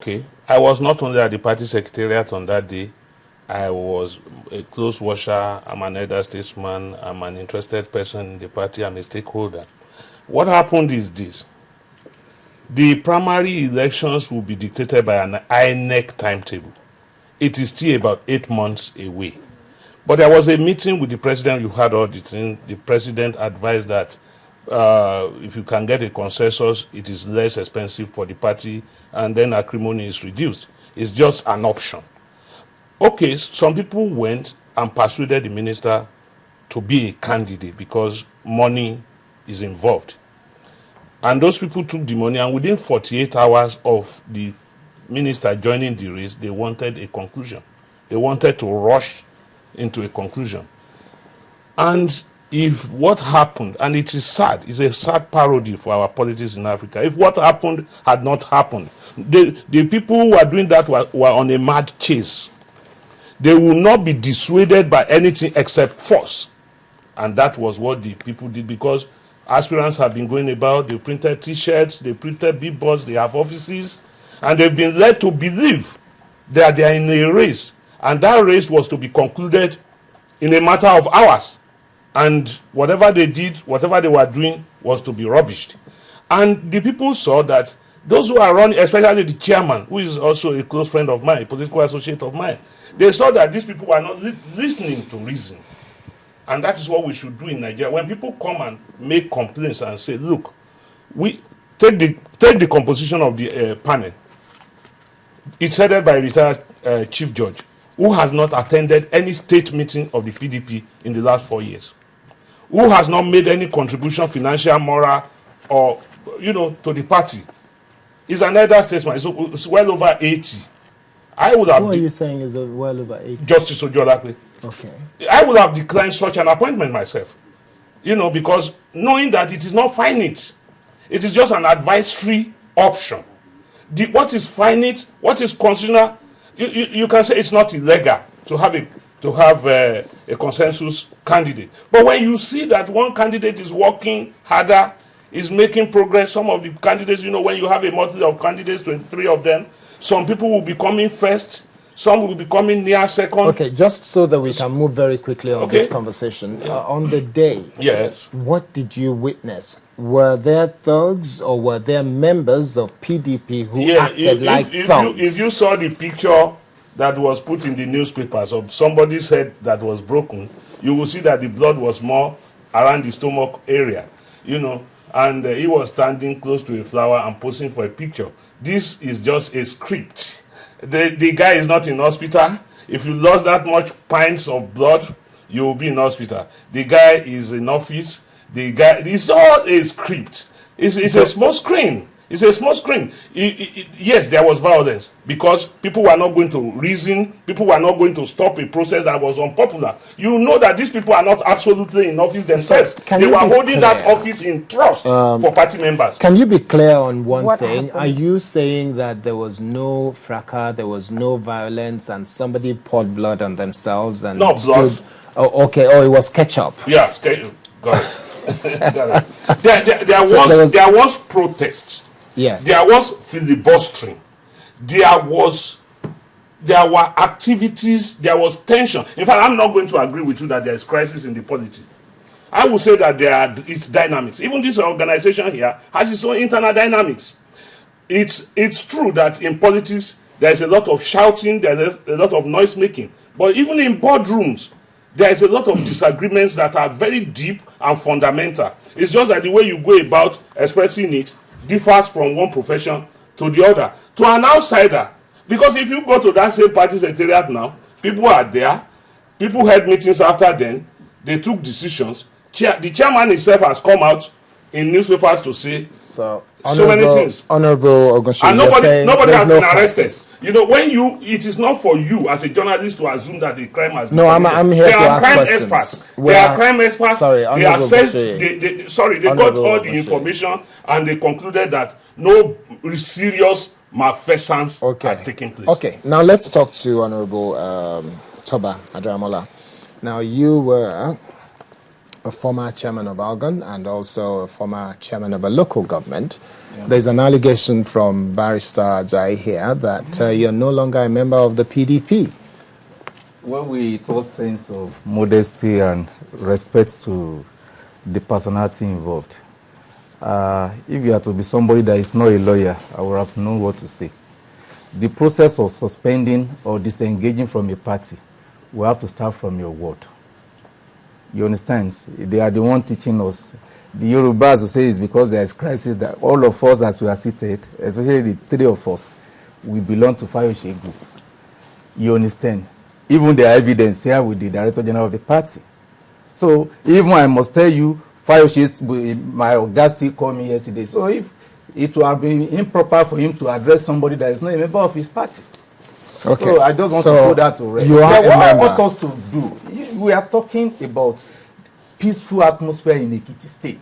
Okay. I was not only at the party secretariat on that day, I was a close watcher. I'm an elder statesman. I'm an interested person in the party. I'm a stakeholder. What happened is this. The primary elections will be dictated by an INEC timetable. It is still about 8 months away. But there was a meeting with the president. You heard all the thing. The president advised that if you can get a consensus, it is less expensive for the party, and then acrimony is reduced. It's just an option. Okay, some people went and persuaded the minister to be a candidate because money is involved. And those people took the money, and within 48 hours of the minister joining the race, they wanted a conclusion. They wanted to rush into a conclusion. And if what happened, and it is sad, it's a sad parody for our politics in Africa. If what happened had not happened, the people who were doing that were on a mad chase. They will not be dissuaded by anything except force. And that was what the people did, because aspirants have been going about, they printed T-shirts, they printed billboards, they have offices, and they've been led to believe that they are in a race. And that race was to be concluded in a matter of hours. And whatever they did, whatever they were doing, was to be rubbished. And the people saw that those who are running, especially the chairman, who is also a close friend of mine, a political associate of mine, they saw that these people were not listening to reason. And that is what we should do in Nigeria. When people come and make complaints and say, look, we take the composition of the panel. It's headed by a retired chief judge who has not attended any state meeting of the PDP in the last 4 years, who has not made any contribution, financial, moral, or, to the party. He's an elder statesman. It's well over 80. I would have. Who are you saying is well over 80? Justice Ojolakwe. Okay. I would have declined such an appointment myself, because knowing that it is not finite, it is just an advisory option. What is finite, what is constitutional, you can say it's not illegal to have a consensus candidate. But when you see that one candidate is working harder, is making progress, some of the candidates, when you have a multitude of candidates, 23 of them, some people will be coming first, some will be coming near second. Okay, just so that we can move very quickly on this conversation. Yeah. On the day, yes, what did you witness? Were there thugs or were there members of PDP who acted like thugs? If you saw the picture that was put in the newspapers of somebody's head that was broken, you will see that the blood was more around the stomach area, and he was standing close to a flower and posing for a picture. This is just a script. The guy is not in hospital. If you lost that much pints of blood, you will be in hospital. The guy is in office. It's all a script. It's a small screen. It's a small screen. Yes, there was violence because people were not going to reason. People were not going to stop a process that was unpopular. You know that these people are not absolutely in office themselves. They were holding that office in trust for party members. Can you be clear on one thing? Happened? Are you saying that there was no fracas, there was no violence, and somebody poured blood on themselves? And no blood. Oh, okay. Oh, it was ketchup. Yeah, got it. There was protest. Yes. There was filibustering. There were activities. There was tension. In fact, I'm not going to agree with you that there is crisis in the polity. I would say that it's dynamics. Even this organization here has its own internal dynamics. It's true that in politics there is a lot of shouting, there's a lot of noise making. But even in boardrooms, there is a lot of disagreements that are very deep and fundamental. It's just that the way you go about expressing it differs from one profession to the other. To an outsider, because if you go to that same party secretariat now, people are there, people had meetings after then, they took decisions. The chairman himself has come out in newspapers to say so many things. Honorable Ogunshi, and nobody has been arrested. When it is not for you as a journalist to assume that a crime has been committed. No, I'm here to ask questions. They are crime experts. Sorry, they assessed. They got all the information and they concluded that no serious malfeasance has taken place. Okay, now let's talk to Honorable Toba Adramola. Now you were a former chairman of Algon and also a former chairman of a local government. Yeah. There's an allegation from Barrister Ajayi here that you're no longer a member of the PDP. Well, with all sense of modesty and respect to the personality involved, if you are to be somebody that is not a lawyer, I would have known what to say. The process of suspending or disengaging from a party will have to start from your word. You understand? They are the one teaching us. The Yorubas will say it's because there is crisis that all of us, as we are seated, especially the three of us, we belong to Fayose group. You understand? Even the evidence here with the Director General of the party. So even I must tell you, Fayose, my Oga still called me yesterday. So if it would have been improper for him to address somebody that is not a member of his party. Okay. So I just want to put that to rest. You are what I want us to do, we are talking about peaceful atmosphere in Ekiti State.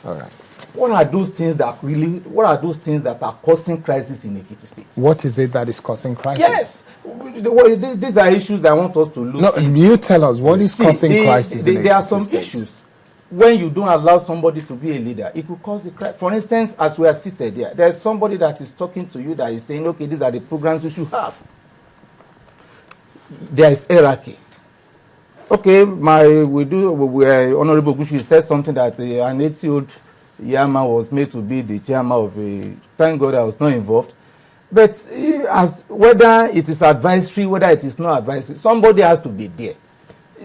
All right. What are those things that are causing crisis in Ekiti State? What is it that is causing crisis? Yes. These are issues I want us to look into. You tell us, what is causing crisis in Ekiti State? There are some issues. When you don't allow somebody to be a leader, it could cause a crisis. For instance, as we are seated there, there's somebody that is talking to you that is saying, okay, these are the programs you should have. There is hierarchy. Okay, Honorable Gushi said something that an 80-year-old Yama was made to be the chairman of a. Thank God I was not involved. But as whether it is advisory, whether it is not advisory, somebody has to be there.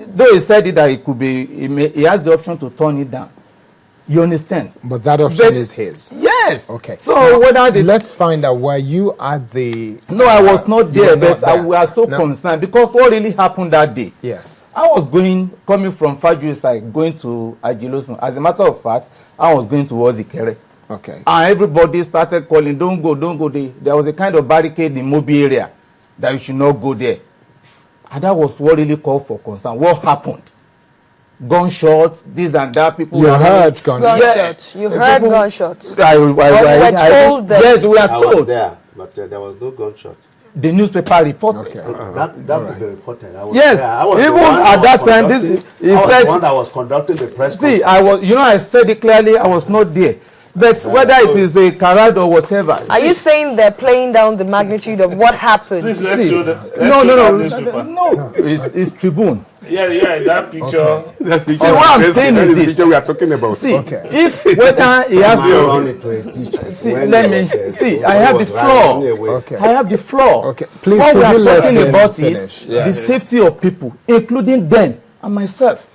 Though he said it that it could be, he has the option to turn it down. You understand? But that option is his. Yes. Okay. So now, whether let's find out where you at the. No, I was not there, but I was so concerned because what really happened that day. Yes. I was coming from Faju side, going to Ajilosun. As a matter of fact, I was going towards Ikere. Okay. And everybody started calling, don't go there. There was a kind of barricade in Mobi area that you should not go there. And that was what really called for concern. What happened? Gunshots, this and that. People. You heard gunshots. Yes. You heard gunshots. Yes, we were told. I was there, but there was no gunshot. The newspaper reported. Okay. That was reported. Yes, even at that time, he said. One that was conducting the press. See, I said it clearly. I was not there. But whether it is a charade or whatever. Are you saying they're playing down the magnitude of what happened? Please, let's show no. It's Tribune. Yeah, that picture. See, what I'm saying is this. Picture we are talking about. See, if whether he has to. See, let me see. I have the floor. Okay. I have the floor. Okay. Please, what we are let talking about finish. is the safety of people, including them and myself.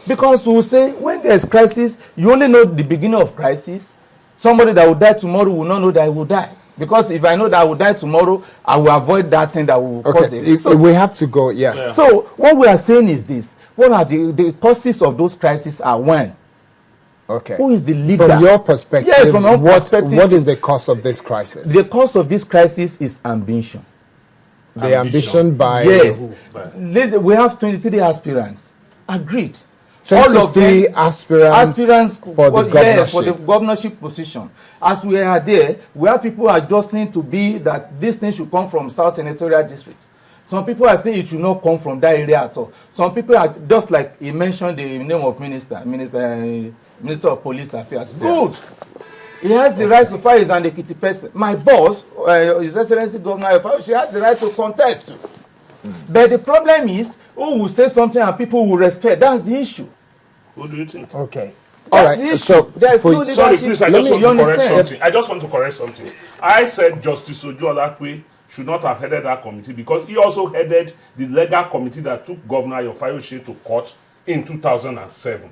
Because we will say, when there is crisis, you only know the beginning of crisis. Somebody that will die tomorrow will not know that he will die. Because if I know that I will die tomorrow, I will avoid that thing that will cause the... So we have to go, yes. Yeah. So what we are saying is this. What are the causes of those crises are when? Okay. Who is the leader? From your perspective, yes, from our perspective, what is the cause of this crisis? The cause of this crisis is ambition. The ambition by... Yes. We have 23 aspirants. Agreed. 23 aspirants for the governorship. Yes, for the governorship position. As we are there, we have people are adjusting to be that this thing should come from South Senatorial District. Some people are saying it should not come from that area at all. Some people are just like he mentioned the name of Minister of Police Affairs. Yes. Good. He has the right to fire as an Ekiti person. My boss, His Excellency Governor, she has the right to contest. But the problem is, who will say something and people will respect? That's the issue. What do you think? Okay. All right. So, sorry, please. I just want to correct something. I said Justice Ojuolakwe should not have headed that committee because he also headed the legal committee that took Governor Fayose to court in 2007.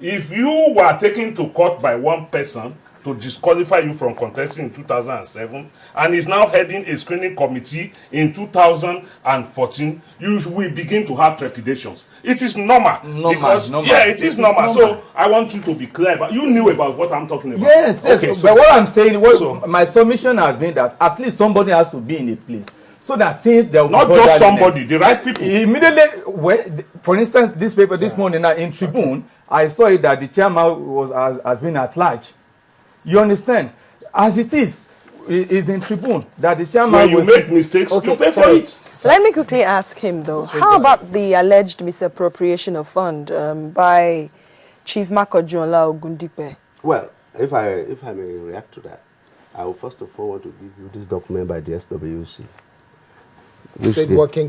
If you were taken to court by one person to disqualify you from contesting in 2007 and is now heading a screening committee in 2014, you will begin to have trepidations. It is normal. It is normal. So I want you to be clear. But you knew about what I'm talking about. Yes. Okay, but what I'm saying, my submission has been that at least somebody has to be in a place so that things there will not just somebody, the right people. Immediately, for instance, this paper this morning in Tribune, I saw it that the chairman has been at large. You understand? As it is in Tribune that the chairman. When you make mistakes, you pay for it. So let me quickly ask him though. How about the alleged misappropriation of fund by Chief Makojola Ogundipe? Well, if I may react to that, I will first of all want to give you this document by the SWC. State Working